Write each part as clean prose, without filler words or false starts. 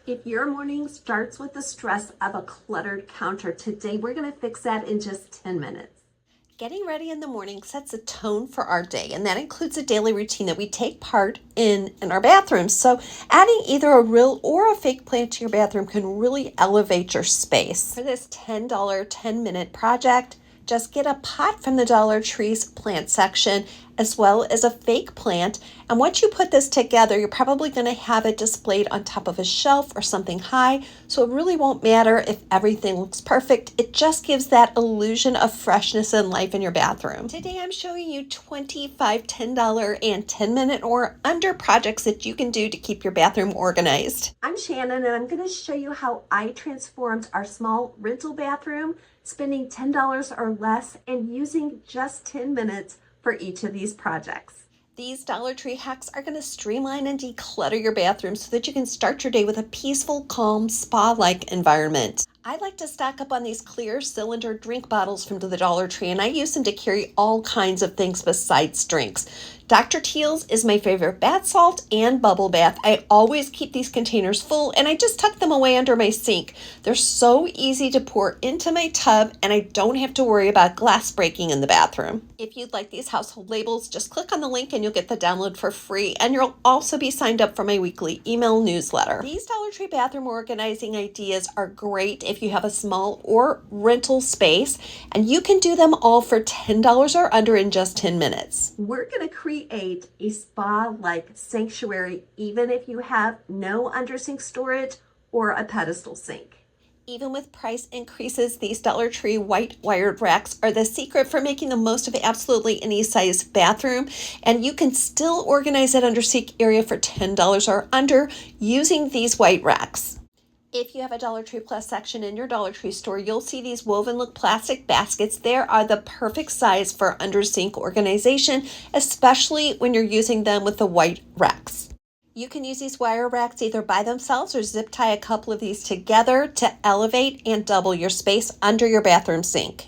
If your morning starts with the stress of a cluttered counter, today we're going to fix that in just 10 minutes. Getting ready in the morning sets a tone for our day, and that includes a daily routine that we take part in our bathrooms. So adding either a real or a fake plant to your bathroom can really elevate your space. For this $10 10-minute project, just get a pot from the Dollar Tree's plant section as well as a fake plant. And once you put this together, you're probably going to have it displayed on top of a shelf or something high. So it really won't matter if everything looks perfect. It just gives that illusion of freshness and life in your bathroom. Today I'm showing you 25 $10 and 10-minute or under projects that you can do to keep your bathroom organized. I'm Shannon, and I'm going to show you how I transformed our small rental bathroom, spending $10 or less and using just 10 minutes for each of these projects. These Dollar Tree hacks are going to streamline and declutter your bathroom so that you can start your day with a peaceful, calm, spa-like environment. I like to stock up on these clear cylinder drink bottles from the Dollar Tree, and I use them to carry all kinds of things besides drinks. Dr. Teal's is my favorite bath salt and bubble bath. I always keep these containers full, and I just tuck them away under my sink. They're so easy to pour into my tub, and I don't have to worry about glass breaking in the bathroom. If you'd like these household labels, just click on the link and you'll get the download for free, and you'll also be signed up for my weekly email newsletter. These Dollar Tree bathroom organizing ideas are great if you have a small or rental space, and you can do them all for $10 or under in just 10 minutes. We're going to create a spa-like sanctuary even if you have no under-sink storage or a pedestal sink. Even with price increases, these Dollar Tree white wired racks are the secret for making the most of absolutely any size bathroom, and you can still organize that under-sink area for $10 or under using these white racks. If you have a Dollar Tree Plus section in your Dollar Tree store, you'll see these woven look plastic baskets. They are the perfect size for under sink organization, especially when you're using them with the white racks. You can use these wire racks either by themselves or zip tie a couple of these together to elevate and double your space under your bathroom sink.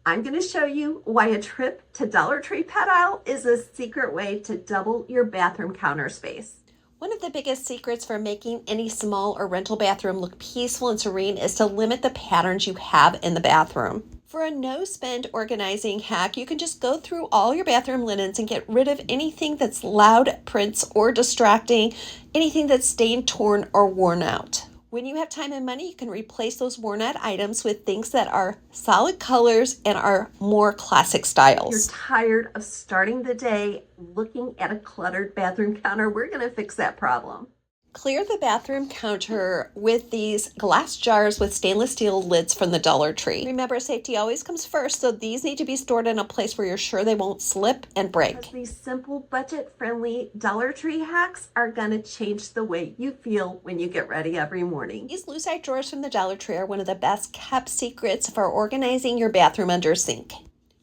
I'm going to show you why a trip to Dollar Tree Pet Aisle is a secret way to double your bathroom counter space. One of the biggest secrets for making any small or rental bathroom look peaceful and serene is to limit the patterns you have in the bathroom. For a no-spend organizing hack, you can just go through all your bathroom linens and get rid of anything that's loud, prints, or distracting, anything that's stained, torn, or worn out. When you have time and money, you can replace those worn out items with things that are solid colors and are more classic styles. You're tired of starting the day looking at a cluttered bathroom counter? We're going to fix that problem. Clear the bathroom counter with these glass jars with stainless steel lids from the Dollar Tree. Remember, safety always comes first, so these need to be stored in a place where you're sure they won't slip and break. Because these simple, budget-friendly Dollar Tree hacks are going to change the way you feel when you get ready every morning. These Lucite drawers from the Dollar Tree are one of the best kept secrets for organizing your bathroom under sink.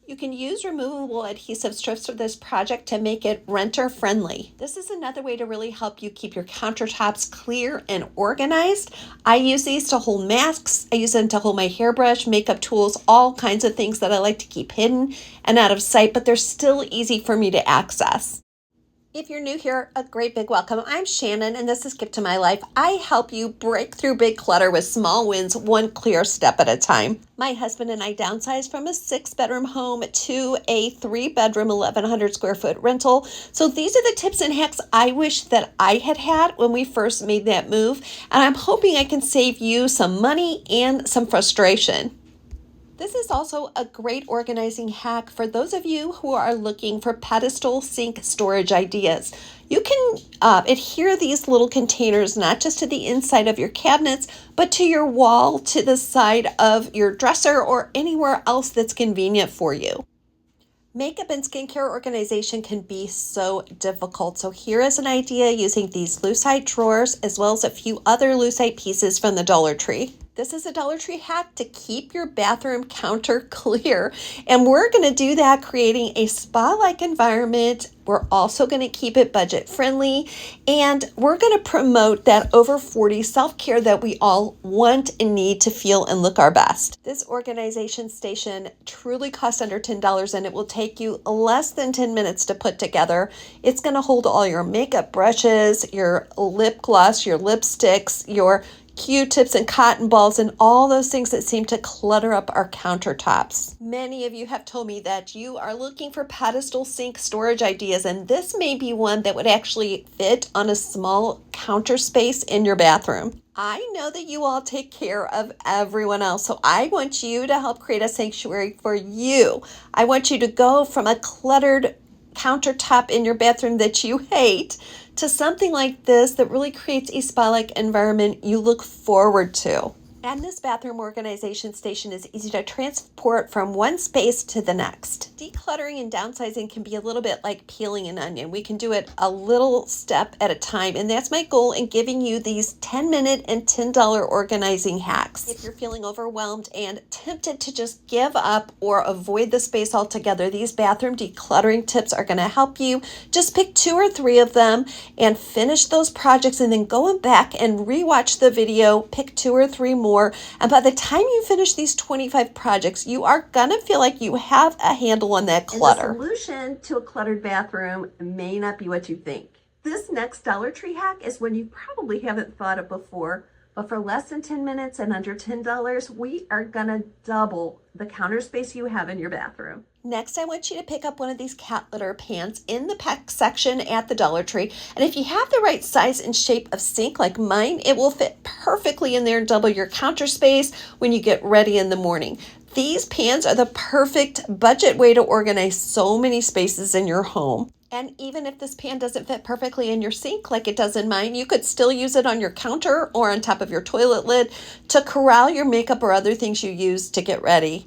You can use removable adhesive strips for this project to make it renter friendly. This is another way to really help you keep your countertops clear and organized. I use these to hold masks. I use them to hold my hairbrush, makeup tools, all kinds of things that I like to keep hidden and out of sight, but they're still easy for me to access. If you're new here, a great big welcome. I'm Shannon, and this is Gift to My Life. I help you break through big clutter with small wins, one clear step at a time. My husband and I downsized from a 6-bedroom home to a 3-bedroom, 1,100 square foot rental. So these are the tips and hacks I wish that I had had when we first made that move, and I'm hoping I can save you some money and some frustration. This is also a great organizing hack for those of you who are looking for pedestal sink storage ideas. You can adhere these little containers not just to the inside of your cabinets, but to your wall, to the side of your dresser, or anywhere else that's convenient for you. Makeup and skincare organization can be so difficult. So here is an idea using these Lucite drawers as well as a few other Lucite pieces from the Dollar Tree. This is a Dollar Tree hack to keep your bathroom counter clear. And we're going to do that creating a spa-like environment. We're also going to keep it budget friendly. And we're going to promote that over 40 self-care that we all want and need to feel and look our best. This organization station truly costs under $10 and it will take you less than 10 minutes to put together. It's going to hold all your makeup brushes, your lip gloss, your lipsticks, your Q-tips and cotton balls and all those things that seem to clutter up our countertops. Many of you have told me that you are looking for pedestal sink storage ideas, and this may be one that would actually fit on a small counter space in your bathroom. I know that you all take care of everyone else, so I want you to help create a sanctuary for you. I want you to go from a cluttered countertop in your bathroom that you hate to something like this that really creates a spa-like environment you look forward to. And this bathroom organization station is easy to transport from one space to the next. Decluttering and downsizing can be a little bit like peeling an onion. We can do it a little step at a time, and that's my goal in giving you these 10-minute and $10 organizing hacks. If you're feeling overwhelmed and tempted to just give up or avoid the space altogether, these bathroom decluttering tips are going to help you. Just pick 2 or 3 of them and finish those projects, and then go back and rewatch the video, pick 2 or 3 more. And by the time you finish these 25 projects, you are gonna feel like you have a handle on that clutter. And the solution to a cluttered bathroom may not be what you think. This next Dollar Tree hack is one you probably haven't thought of before, but for less than 10 minutes and under $10, we are gonna double the counter space you have in your bathroom. Next, I want you to pick up one of these cat litter pans in the pack section at the Dollar Tree. And if you have the right size and shape of sink like mine, it will fit perfectly in there and double your counter space when you get ready in the morning. These pans are the perfect budget way to organize so many spaces in your home. And even if this pan doesn't fit perfectly in your sink like it does in mine, you could still use it on your counter or on top of your toilet lid to corral your makeup or other things you use to get ready.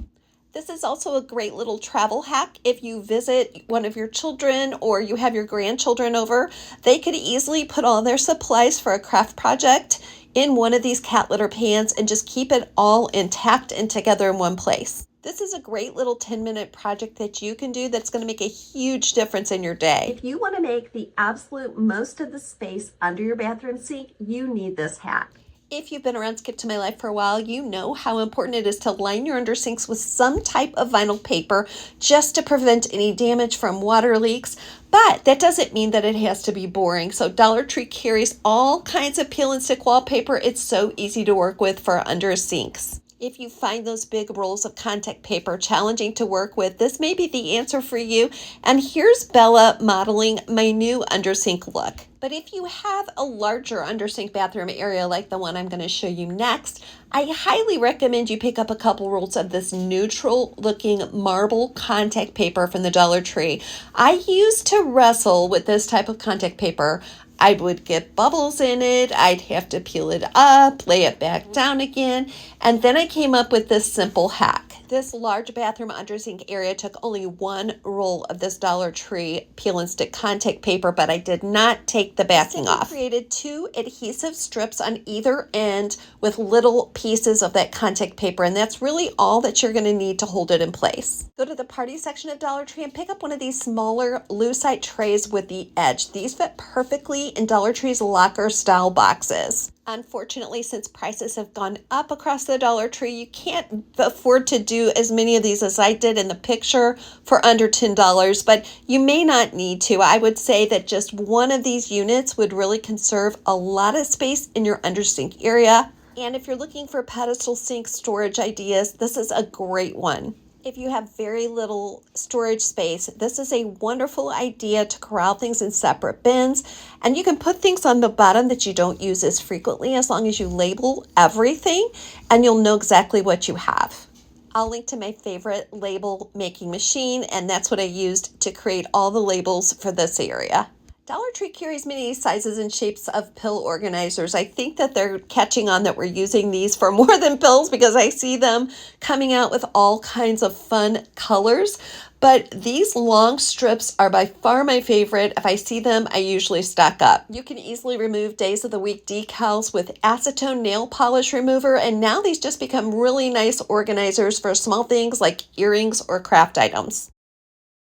This is also a great little travel hack. If you visit one of your children or you have your grandchildren over, they could easily put all their supplies for a craft project in one of these cat litter pans and just keep it all intact and together in one place. This is a great little 10-minute project that you can do that's going to make a huge difference in your day. If you want to make the absolute most of the space under your bathroom sink, you need this hack. If you've been around Skip to My Life for a while, you know how important it is to line your under sinks with some type of vinyl paper just to prevent any damage from water leaks. But that doesn't mean that it has to be boring. So Dollar Tree carries all kinds of peel and stick wallpaper. It's so easy to work with for under sinks. If you find those big rolls of contact paper challenging to work with, this may be the answer for you. And here's Bella modeling my new undersink look. But if you have a larger undersink bathroom area like the one I'm going to show you next, I highly recommend you pick up a couple rolls of this neutral looking marble contact paper from the Dollar Tree. I used to wrestle with this type of contact paper. I would get bubbles in it, I'd have to peel it up, lay it back down again, and then I came up with this simple hack. This large bathroom undersink area took only 1 roll of this Dollar Tree peel and stick contact paper, but I did not take the backing off. I created 2 adhesive strips on either end with little pieces of that contact paper, and that's really all that you're going to need to hold it in place. Go to the party section of Dollar Tree and pick up one of these smaller Lucite trays with the edge. These fit perfectly in Dollar Tree's locker style boxes. Unfortunately, since prices have gone up across the Dollar Tree, you can't afford to do as many of these as I did in the picture for under $10, but you may not need to. I would say that just one of these units would really conserve a lot of space in your undersink area. And if you're looking for pedestal sink storage ideas, this is a great one. If you have very little storage space, this is a wonderful idea to corral things in separate bins. And you can put things on the bottom that you don't use as frequently as long as you label everything and you'll know exactly what you have. I'll link to my favorite label making machine, and that's what I used to create all the labels for this area. Dollar Tree carries many sizes and shapes of pill organizers. I think that they're catching on that we're using these for more than pills because I see them coming out with all kinds of fun colors. But these long strips are by far my favorite. If I see them, I usually stock up. You can easily remove days of the week decals with acetone nail polish remover, and now these just become really nice organizers for small things like earrings or craft items.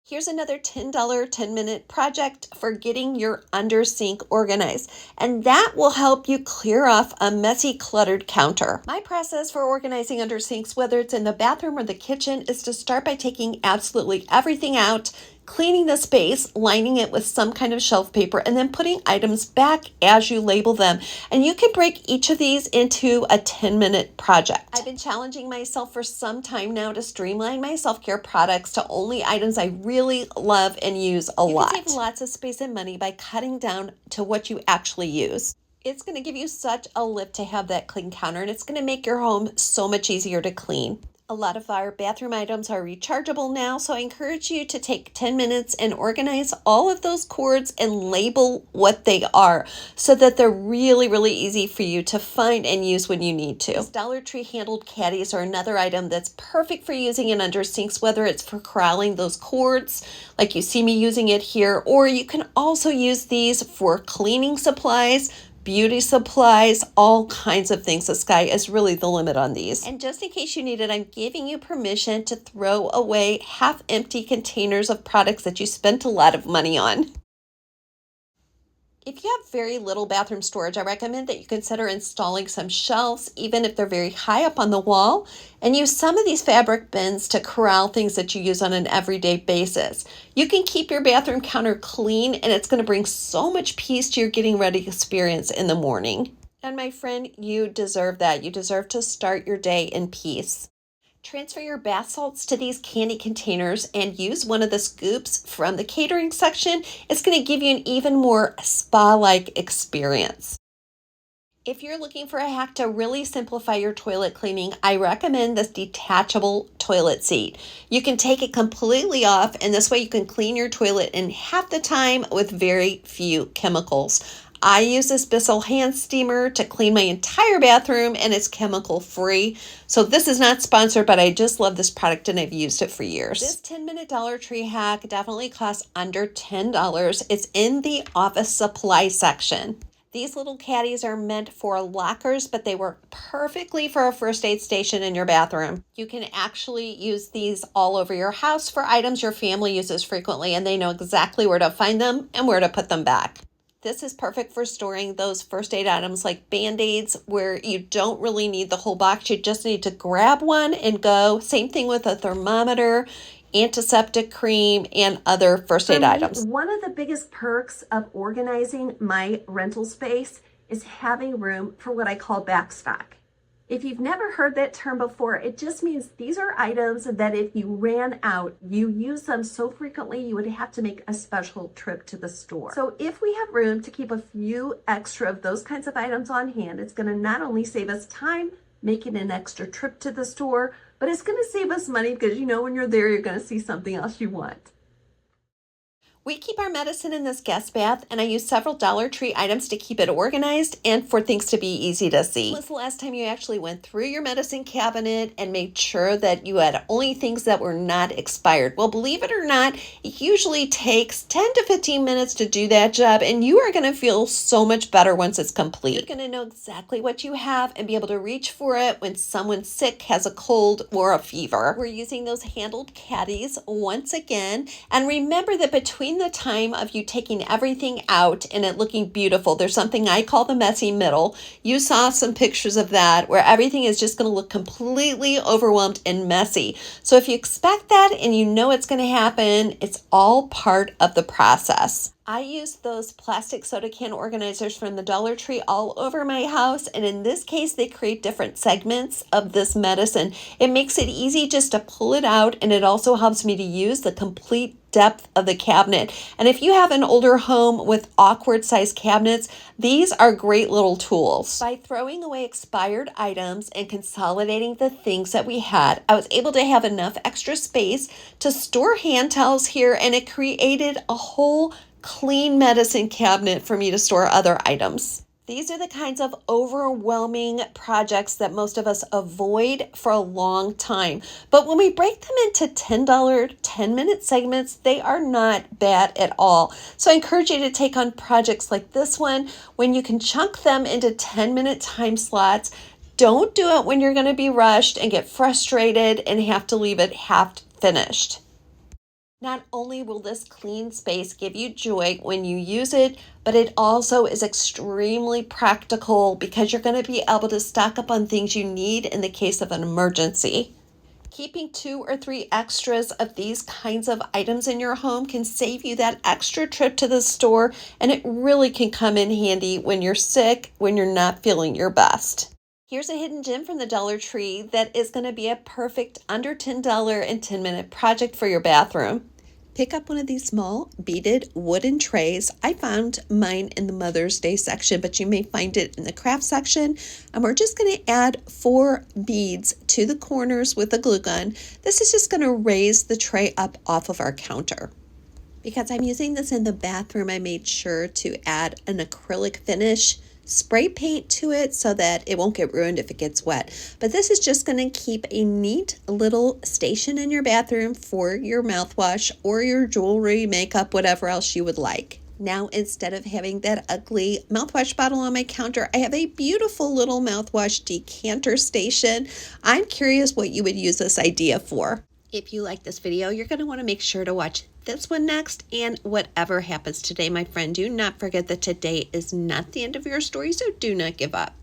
Here's another $10 10-minute project for getting your under sink organized, and that will help you clear off a messy, cluttered counter. My process for organizing under sinks, whether it's in the bathroom or the kitchen, is to start by taking absolutely everything out, cleaning the space, lining it with some kind of shelf paper, and then putting items back as you label them. And you can break each of these into a 10-minute project. I've been challenging myself for some time now to streamline my self-care products to only items I really love and use a lot. You can save lots of space and money by cutting down to what you actually use. It's going to give you such a lift to have that clean counter, and it's going to make your home so much easier to clean. A lot of our bathroom items are rechargeable now, so I encourage you to take 10 minutes and organize all of those cords and label what they are so that they're really, really easy for you to find and use when you need to. These Dollar Tree handled caddies are another item that's perfect for using in under sinks, whether it's for corralling those cords, like you see me using it here, or you can also use these for cleaning supplies, beauty supplies, all kinds of things. The sky is really the limit on these. And just in case you need it, I'm giving you permission to throw away half-empty containers of products that you spent a lot of money on. If you have very little bathroom storage, I recommend that you consider installing some shelves, even if they're very high up on the wall, and use some of these fabric bins to corral things that you use on an everyday basis. You can keep your bathroom counter clean, and it's going to bring so much peace to your getting ready experience in the morning. And my friend, you deserve that. You deserve to start your day in peace. Transfer your bath salts to these candy containers and use one of the scoops from the catering section. It's going to give you an even more spa-like experience. If you're looking for a hack to really simplify your toilet cleaning, I recommend this detachable toilet seat. You can take it completely off, and this way you can clean your toilet in half the time with very few chemicals. I use this Bissell hand steamer to clean my entire bathroom, and it's chemical free. So this is not sponsored, but I just love this product and I've used it for years. This 10-minute Dollar Tree hack definitely costs under $10. It's in the office supply section. These little caddies are meant for lockers, but they work perfectly for a first aid station in your bathroom. You can actually use these all over your house for items your family uses frequently, and they know exactly where to find them and where to put them back. This is perfect for storing those first aid items like Band-Aids, where you don't really need the whole box. You just need to grab one and go. Same thing with a thermometer, antiseptic cream, and other first aid items. One of the biggest perks of organizing my rental space is having room for what I call backstock. If you've never heard that term before, it just means these are items that if you ran out, you use them so frequently, you would have to make a special trip to the store. So if we have room to keep a few extra of those kinds of items on hand, it's going to not only save us time making an extra trip to the store, but it's going to save us money because you know when you're there, you're going to see something else you want. We keep our medicine in this guest bath, and I use several Dollar Tree items to keep it organized and for things to be easy to see. When was the last time you actually went through your medicine cabinet and made sure that you had only things that were not expired? Well, believe it or not, it usually takes 10 to 15 minutes to do that job, and you are going to feel so much better once it's complete. You're going to know exactly what you have and be able to reach for it when someone's sick, has a cold, or a fever. We're using those handled caddies once again, and remember that between the time of you taking everything out and it looking beautiful, there's something I call the messy middle. You saw some pictures of that where everything is just going to look completely overwhelmed and messy. So if you expect that and you know it's going to happen, it's all part of the process. I use those plastic soda can organizers from the Dollar Tree all over my house, and in this case, they create different segments of this medicine. It makes it easy just to pull it out, and it also helps me to use the complete depth of the cabinet. And if you have an older home with awkward sized cabinets, these are great little tools. By throwing away expired items and consolidating the things that we had, I was able to have enough extra space to store hand towels here, and it created a whole clean medicine cabinet for me to store other items. These are the kinds of overwhelming projects that most of us avoid for a long time. But when we break them into $10, 10-minute segments, they are not bad at all. So I encourage you to take on projects like this one when you can chunk them into 10-minute time slots. Don't do it when you're going to be rushed and get frustrated and have to leave it half finished. Not only will this clean space give you joy when you use it, but it also is extremely practical because you're going to be able to stock up on things you need in the case of an emergency. Keeping 2 or 3 extras of these kinds of items in your home can save you that extra trip to the store, and it really can come in handy when you're sick, when you're not feeling your best. Here's a hidden gem from the Dollar Tree that is going to be a perfect under $10 and 10-minute project for your bathroom. Pick up one of these small beaded wooden trays. I found mine in the Mother's Day section, but you may find it in the craft section. And we're just going to add 4 beads to the corners with a glue gun. This is just going to raise the tray up off of our counter. Because I'm using this in the bathroom, I made sure to add an acrylic finish spray paint to it so that it won't get ruined if it gets wet. But this is just going to keep a neat little station in your bathroom for your mouthwash or your jewelry, makeup, whatever else you would like. Now, instead of having that ugly mouthwash bottle on my counter, I have a beautiful little mouthwash decanter station. I'm curious what you would use this idea for. If you like this video, you're going to want to make sure to watch this one next, and whatever happens today, my friend, do not forget that today is not the end of your story, so do not give up.